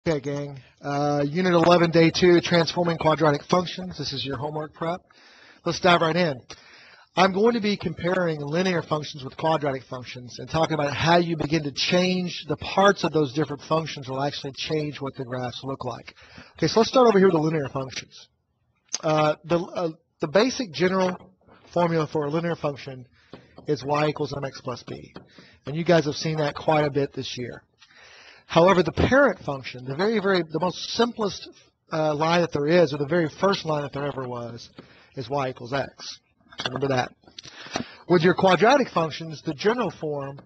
Okay, gang. Unit 11, Day 2, Transforming Quadratic Functions. This is your homework prep. Let's dive right in. I'm going to be comparing linear functions with quadratic functions and talking about how you begin to change the parts of those different functions will actually change what the graphs look like. Okay, so let's start over here with the linear functions. The basic general formula for a linear function is y equals mx plus b. And you guys have seen that quite a bit this year. However, the parent function, the most simplest line that there is, or the very first line that there ever was, is y equals x. Remember that. With your quadratic functions, the general form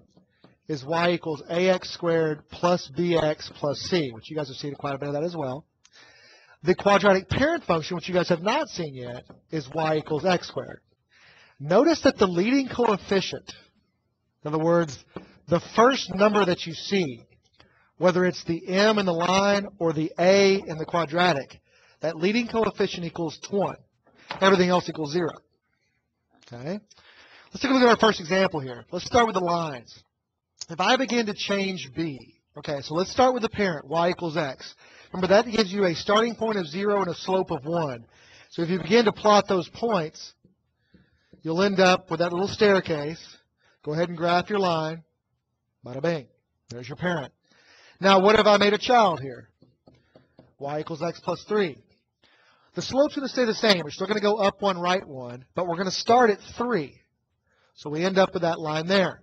is y equals ax squared plus bx plus c, which you guys have seen quite a bit of that as well. The quadratic parent function, which you guys have not seen yet, is y equals x squared. Notice that the leading coefficient, in other words, the first number that you see, whether it's the m in the line or the a in the quadratic, that leading coefficient equals 1. Everything else equals 0. Okay? Let's take a look at our first example here. Let's start with the lines. If I begin to change b, okay, so let's start with the parent, y equals x. Remember, that gives you a starting point of 0 and a slope of 1. So if you begin to plot those points, you'll end up with that little staircase. Go ahead and graph your line. Bada bing. There's your parent. Now, what have I made a child here? Y equals x plus 3. The slope's going to stay the same. We're still going to go up 1, right 1, but we're going to start at 3. So we end up with that line there.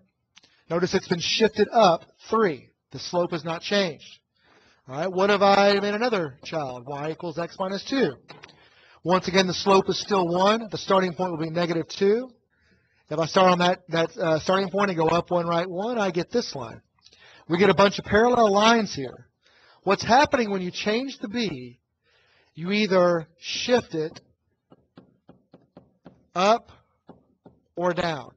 Notice it's been shifted up 3. The slope has not changed. All right, what have I made another child? Y equals x minus 2. Once again, the slope is still 1. The starting point will be negative 2. If I start on that starting point and go up 1, right 1, I get this line. We get a bunch of parallel lines here. What's happening when you change the b, you either shift it up or down.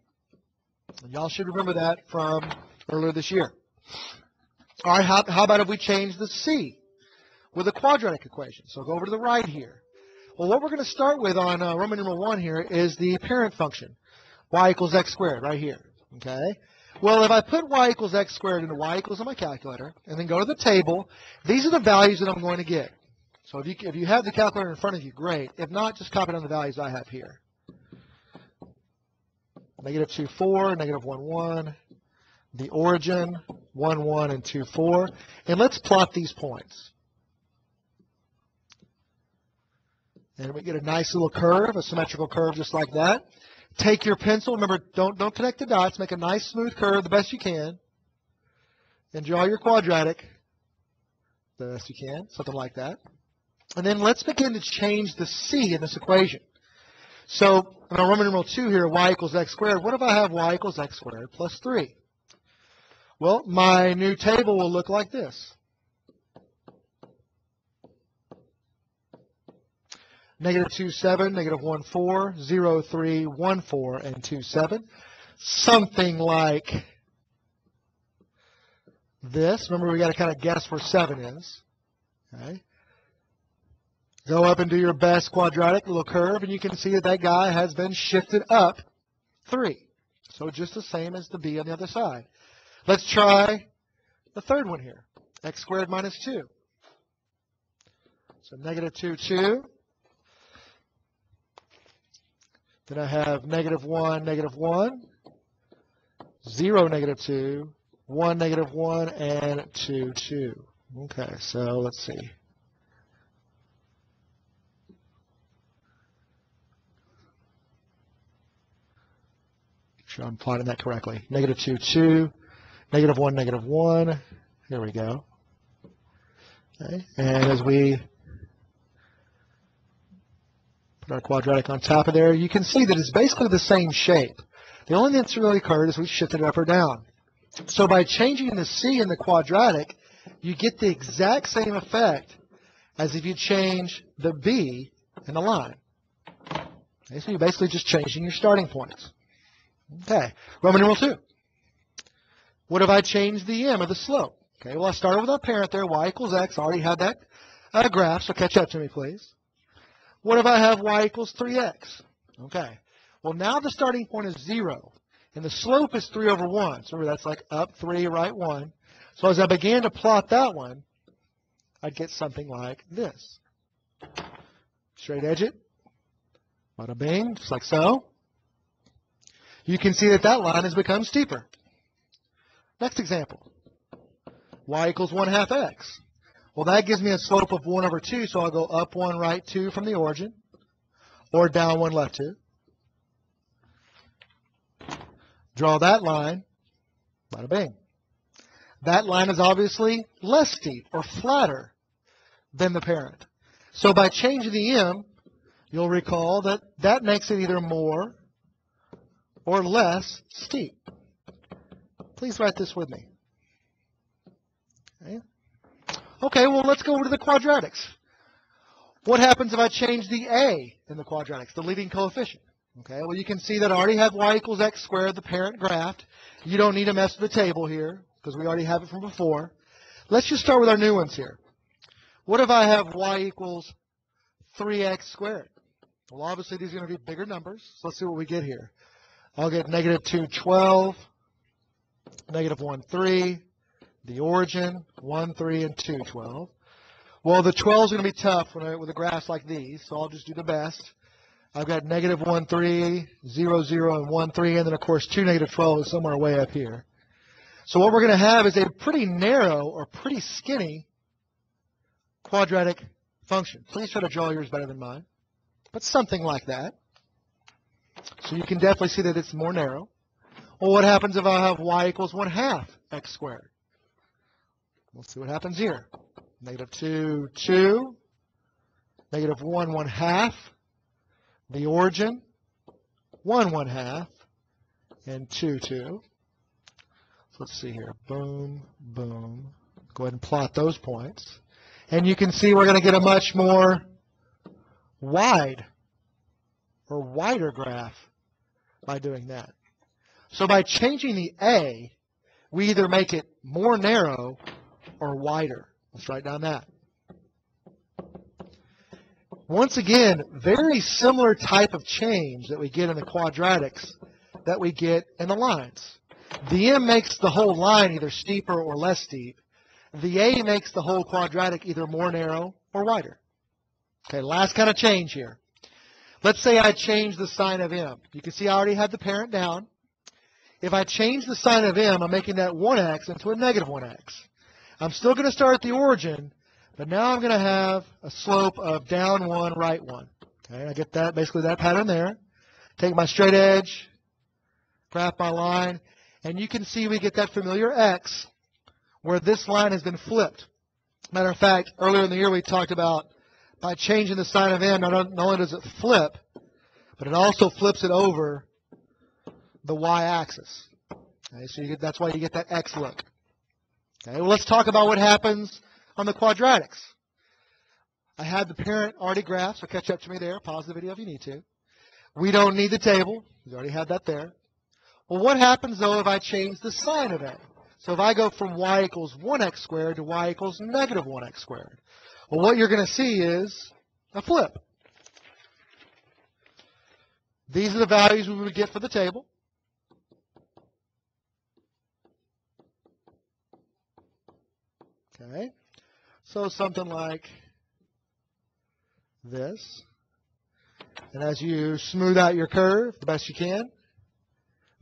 Y'all should remember that from earlier this year. All right, how about if we change the c with a quadratic equation? So go over to the right here. Well, what we're going to start with on Roman numeral 1 here is the parent function, y equals x squared, right here. Okay? Well, if I put y equals x squared into y equals on my calculator, and then go to the table, these are the values that I'm going to get. So if you have the calculator in front of you, great. If not, just copy down the values I have here. Negative 2, 4, negative 1, 1. The origin, 1, 1, and 2, 4. And let's plot these points. And we get a nice little curve, a symmetrical curve just like that. Take your pencil. Remember, don't connect the dots. Make a nice smooth curve the best you can. And draw your quadratic the best you can, something like that. And then let's begin to change the c in this equation. So in our Roman numeral 2 here, y equals x squared. What if I have y equals x squared plus 3? Well, my new table will look like this. Negative 2, 7, negative 1, 4, 0, 3, 1, 4, and 2, 7. Something like this. Remember, we got to kind of guess where 7 is. Okay. Go up and do your best quadratic little curve, and you can see that that guy has been shifted up 3. So just the same as the b on the other side. Let's try the third one here. X squared minus 2. So negative 2, 2. Then I have negative 1, negative 1, 0, negative 2, 1, negative 1, and 2, 2. Okay, so let's see. Make sure I'm plotting that correctly. Negative 2, 2, negative 1, negative 1. Here we go. Okay, and as we put our quadratic on top of there, you can see that it's basically the same shape. The only thing that's really occurred is we shifted it up or down. So by changing the c in the quadratic, you get the exact same effect as if you change the b in the line. Okay, so you're basically just changing your starting points. Okay, Roman numeral 2. What if I change the m, or the slope? Okay, well, I started with our parent there, y equals x. I already had that graph, so catch up to me, please. What if I have y equals 3x? Okay, well, now the starting point is 0, and the slope is 3 over 1. So remember, that's like up 3, right 1. So as I began to plot that one, I'd get something like this. Straight edge it. Bada bing, just like so. You can see that that line has become steeper. Next example. Y equals 1/2 x. Well, that gives me a slope of 1 over 2, so I'll go up 1, right 2 from the origin, or down 1, left 2. Draw that line. Bada bing. That line is obviously less steep or flatter than the parent. So by changing the m, you'll recall that that makes it either more or less steep. Please write this with me. Okay, well, let's go over to the quadratics. What happens if I change the a in the quadratics, the leading coefficient? Okay, well, you can see that I already have y equals x squared, the parent graph. You don't need to mess with the table here because we already have it from before. Let's just start with our new ones here. What if I have y equals 3x squared? Well, obviously, these are going to be bigger numbers. So let's see what we get here. I'll get negative 2, 12, negative 1, 3, the origin, 1, 3, and 2, 12. Well, the 12 is going to be tough with a graphs like these, so I'll just do the best. I've got negative 1, 3, 0, 0, and 1, 3, and then, of course, 2, negative 12 is somewhere way up here. So what we're going to have is a pretty narrow or pretty skinny quadratic function. Please try to draw yours better than mine, but something like that. So you can definitely see that it's more narrow. Well, what happens if I have y equals 1/2 x squared? We'll see what happens here. Negative 2, 2, negative 1, 1/2, the origin, 1, 1/2, and 2, 2. So let's see here. Boom, boom. Go ahead and plot those points. And you can see we're going to get a much more wide or wider graph by doing that. So by changing the a, we either make it more narrow or wider. Let's write down that. Once again, very similar type of change that we get in the quadratics that we get in the lines. The m makes the whole line either steeper or less steep. The a makes the whole quadratic either more narrow or wider. Okay, last kind of change here. Let's say I change the sign of m. You can see I already had the parent down. If I change the sign of m, I'm making that 1x into a negative 1x. I'm still going to start at the origin, but now I'm going to have a slope of down 1, right 1. Okay, I get that, basically that pattern there. Take my straight edge, graph my line, and you can see we get that familiar x where this line has been flipped. Matter of fact, earlier in the year we talked about by changing the sign of m, not only does it flip, but it also flips it over the y-axis. Okay, so that's why you get that x look. Okay, well, let's talk about what happens on the quadratics. I had the parent already graphed, so catch up to me there. Pause the video if you need to. We don't need the table. We already had that there. Well, what happens, though, if I change the sign of a? So if I go from y equals 1x squared to y equals negative 1x squared, well, what you're going to see is a flip. These are the values we would get for the table. Okay, so something like this. And as you smooth out your curve the best you can,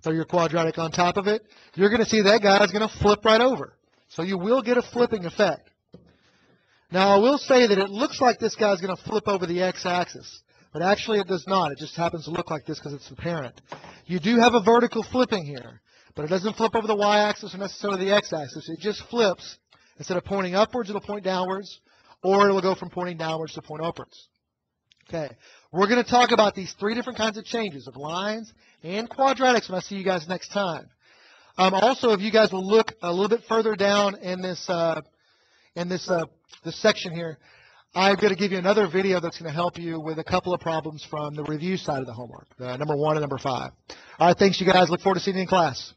throw your quadratic on top of it, you're going to see that guy is going to flip right over. So you will get a flipping effect. Now, I will say that it looks like this guy is going to flip over the x-axis, but actually it does not. It just happens to look like this because it's the parent. You do have a vertical flipping here, but it doesn't flip over the y-axis or necessarily the x-axis. It just flips. Instead of pointing upwards, it'll point downwards, or it'll go from pointing downwards to point upwards. Okay, we're going to talk about these three different kinds of changes of lines and quadratics when I see you guys next time. Also, if you guys will look a little bit further down in this section here, I'm going to give you another video that's going to help you with a couple of problems from the review side of the homework, number 1 and number 5. All right, thanks, you guys. Look forward to seeing you in class.